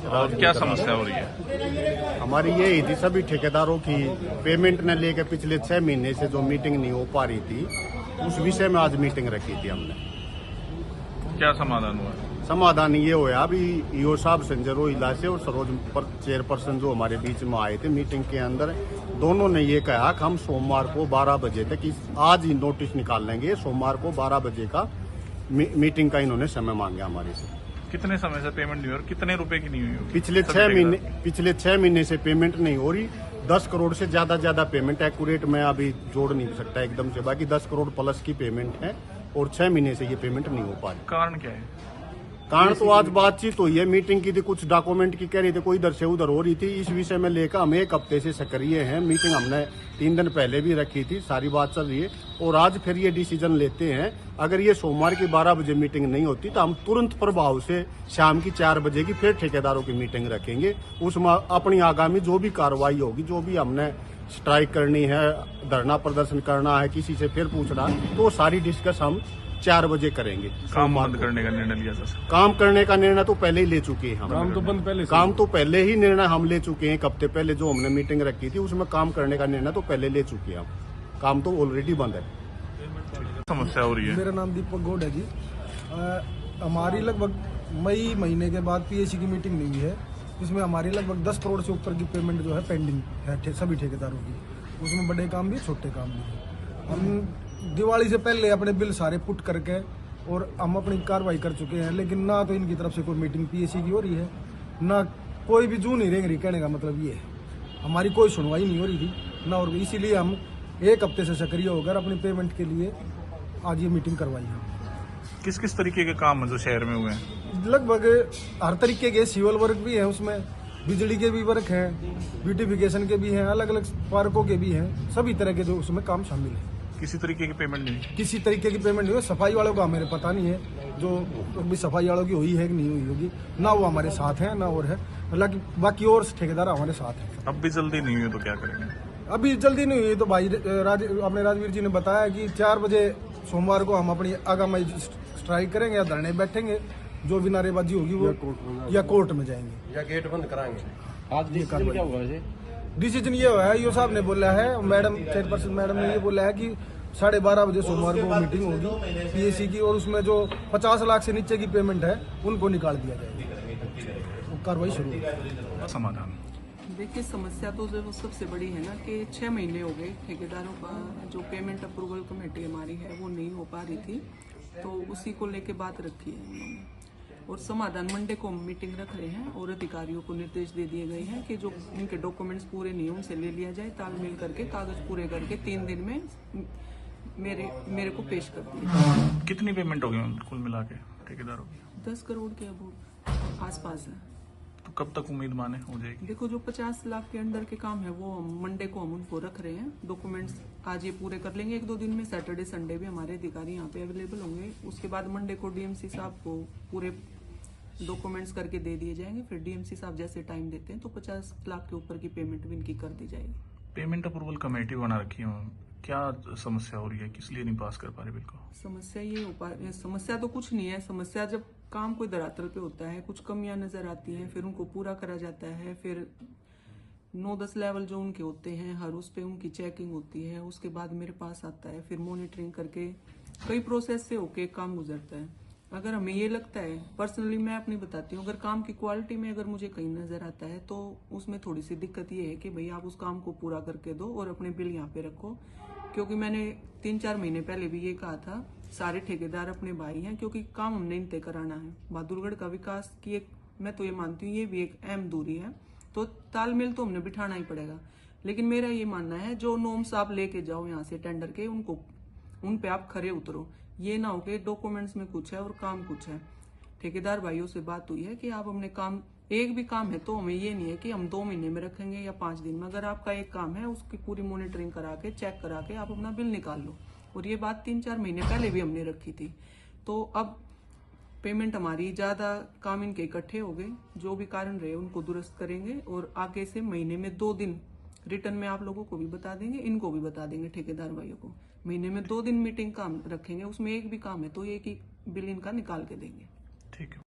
और क्या समस्या हो रही है? हमारी ये ही थी, सभी ठेकेदारों की पेमेंट न लेकर पिछले 6 महीने से जो मीटिंग नहीं हो पा रही थी, उस विषय में आज मीटिंग रखी थी हमने। क्या समाधान हुआ? समाधान ये हुआ, अभी ईओ साहब संजय रोहिला से और सरोज चेयरपर्सन जो हमारे बीच में आए थे मीटिंग के अंदर, दोनों ने ये कहा कि हम सोमवार को 12 बजे तक, आज ही नोटिस निकाल लेंगे, सोमवार को 12 बजे का मीटिंग का इन्होंने समय मांगा हमारे से। कितने समय से पेमेंट नहीं हुई और कितने रुपए की नहीं हुई? पिछले 6 महीने से पेमेंट नहीं हो रही। 10 करोड़ से ज्यादा पेमेंट, एक्यूरेट मैं अभी जोड़ नहीं सकता एकदम से, बाकी 10 करोड़ प्लस की पेमेंट है और 6 महीने से ये पेमेंट नहीं हो पा रही। कारण क्या है? कारण तो आज बातचीत हुई है, मीटिंग की थी, कुछ डॉक्यूमेंट की कह रही थी, कोई इधर से उधर हो रही थी। इस विषय में लेकर हम 1 हफ्ते से सक्रिय हैं। मीटिंग हमने 3 दिन पहले भी रखी थी, सारी बात चल रही है और आज फिर ये डिसीजन लेते हैं। अगर ये सोमवार की 12 बजे मीटिंग नहीं होती तो हम तुरंत प्रभाव से शाम की 4 बजे की फिर ठेकेदारों की मीटिंग रखेंगे। उसमें अपनी आगामी जो भी कार्रवाई होगी, जो भी हमने स्ट्राइक करनी है, धरना प्रदर्शन करना है, किसी से फिर पूछना, तो सारी डिस्कस हम 4 बजे करेंगे। काम बंद करने का निर्णय लिया था? काम करने का निर्णय तो पहले ही ले चुके हैं हम। काम तो पहले ही निर्णय हम ले चुके हैं। 1 हफ्ते पहले जो हमने मीटिंग रखी थी उसमें काम करने का निर्णय तो पहले ले चुके हैं हम। काम तो ऑलरेडी बंद है। समस्या हो रही है? मेरा नाम दीपक गौड़ है जी। हमारी लगभग मई महीने के बाद पीएसी की मीटिंग नहीं हुई है। इसमें हमारी लगभग 10 करोड़ से ऊपर की पेमेंट जो है पेंडिंग है सभी ठेकेदारों की। उसमें बड़े काम भी, छोटे काम भी। हम दिवाली से पहले अपने बिल सारे पुट करके और हम अपनी कार्रवाई कर चुके हैं, लेकिन ना तो इनकी तरफ से कोई मीटिंग पीएसी की हो रही है, ना कोई भी जू नहीं रेंग रही। कहने का मतलब ये है, हमारी कोई सुनवाई नहीं हो रही थी ना, और इसीलिए हम 1 हफ्ते से सक्रिय होकर अपनी पेमेंट के लिए आज ये मीटिंग करवाई है। किस किस तरीके के काम है जो शहर में हुए हैं? लगभग हर तरीके के सिविल वर्क भी है, उसमें बिजली के भी वर्क हैं, ब्यूटिफिकेशन के भी हैं, अलग अलग पार्कों के भी हैं, सभी तरह के जो उसमें काम शामिल है। किसी तरीके की पेमेंट नहीं? किसी तरीके की पेमेंट नहीं हुई। सफाई वालों का मेरे पता नहीं है, जो भी सफाई वालों की हुई है कि नहीं हुई होगी, ना वो हमारे साथ हैं ना और है, हालांकि बाकी और ठेकेदार हमारे साथ हैं। अब भी जल्दी नहीं हुई तो क्या करेंगे? अभी जल्दी नहीं हुई तो भाई अपने राजवीर जी ने बताया कि 4 बजे सोमवार को हम अपनी आगामी स्ट्राइक करेंगे या धरने बैठेंगे, जो भी नारेबाजी होगी वो या कोर्ट में जाएंगे या गेट बंद कराएंगे। आज डिसीजन क्या हुआ है? डिसीजन ये हुआ है, ईओ साहब ने बोला है, मैडम चेयरपर्सन मैडम ने ये बोला है कि 12:30 बजे सोमवार को मीटिंग होगी पीएसी की, और उसमें जो 50 लाख से नीचे की पेमेंट है उनको निकाल दिया जाएगा। वो कार्रवाई शुरू होगी। समाधान देखिए, समस्या तो जो सबसे बड़ी है ना कि 6 महीने हो गए ठेकेदारों का जो पेमेंट अप्रूवल कमेटी हमारी है वो नहीं हो पा रही थी, तो उसी को लेके बात रखी है उन्होंने। और समाधान मंडे को मीटिंग रख रहे हैं और अधिकारियों को निर्देश दे दिए गए हैं कि जो उनके डॉक्यूमेंट्स पूरे नहीं उनसे ले लिया जाए, तालमेल करके कागज पूरे करके 3 दिन में मेरे को पेश कर दिया। कितनी पेमेंट होगी कुल मिला के ठेकेदारों की? 10 करोड़ के अब आसपास है। तो कब तक उम्मीद माने हो जाएगी? देखो, जो 50 लाख के अंडर के काम है वो मंडे को हम उनको रख रहे हैं। डॉक्यूमेंट्स आज ये पूरे कर लेंगे 1-2 दिन में। सैटरडे संडे भी हमारे अधिकारी यहाँ पे अवेलेबल होंगे। उसके बाद मंडे को डीएमसी साहब को पूरे डॉक्यूमेंट्स करके दे दिए जाएंगे। फिर डीएमसी साहब जैसे टाइम देते हैं तो 50 लाख के ऊपर की पेमेंट भी इनकी कर दी जाएगी। पेमेंट अप्रूवल कमेटी बना रखी है, क्या समस्या हो रही है? किस लिए नहीं पास कर पा रहे बिल को? समस्या तो कुछ नहीं है। समस्या जब काम कोई धरातल पे होता है, कुछ कमियां नजर आती हैं, फिर उनको पूरा करा जाता है। फिर 9-10 लेवल जो उनके होते हैं, हर उस पे उनकी चेकिंग होती है। उसके बाद मेरे पास आता है, फिर मॉनिटरिंग करके कई प्रोसेस से होके काम गुजरता है। अगर हमें ये लगता है, पर्सनली मैं अपनी बताती हूँ, अगर काम की क्वालिटी में अगर मुझे कहीं नजर आता है तो उसमें थोड़ी सी दिक्कत ये है कि भाई आप उस काम को पूरा करके दो और अपने बिल यहाँ पे रखो। क्योंकि मैंने 3-4 महीने पहले भी ये कहा था, सारे ठेकेदार अपने भाई हैं, क्योंकि काम हमने इनते कराना है। बहादुरगढ़ का विकास की एक, मैं तो ये मानती हूँ, ये भी एक अहम दूरी है, तो तालमेल तो हमने बिठाना ही पड़ेगा। लेकिन मेरा ये मानना है, जो नॉर्म्स आप लेके जाओ यहाँ से टेंडर के, उन पे आप खरे उतरो। ये ना हो कि डॉक्यूमेंट्स में कुछ है और काम कुछ है। ठेकेदार भाइयों से बात हुई है कि आप हमने काम, एक भी काम है तो हमें ये नहीं है कि हम 2 महीने में रखेंगे या 5 दिन में। अगर आपका एक काम है, उसकी पूरी मॉनिटरिंग करा के, चेक करा के आप अपना बिल निकाल लो। और ये बात 3-4 महीने पहले भी हमने रखी थी। तो अब पेमेंट हमारी ज्यादा, काम इनके इकट्ठे हो गए, जो भी कारण रहे उनको दुरुस्त करेंगे और आगे से महीने में 2 दिन रिटर्न में आप लोगों को भी बता देंगे, इनको भी बता देंगे ठेकेदार भाइयों को। महीने में 2 दिन मीटिंग काम रखेंगे, उसमें एक भी काम है तो एक ही बिल इनका निकाल के देंगे। ठीक है।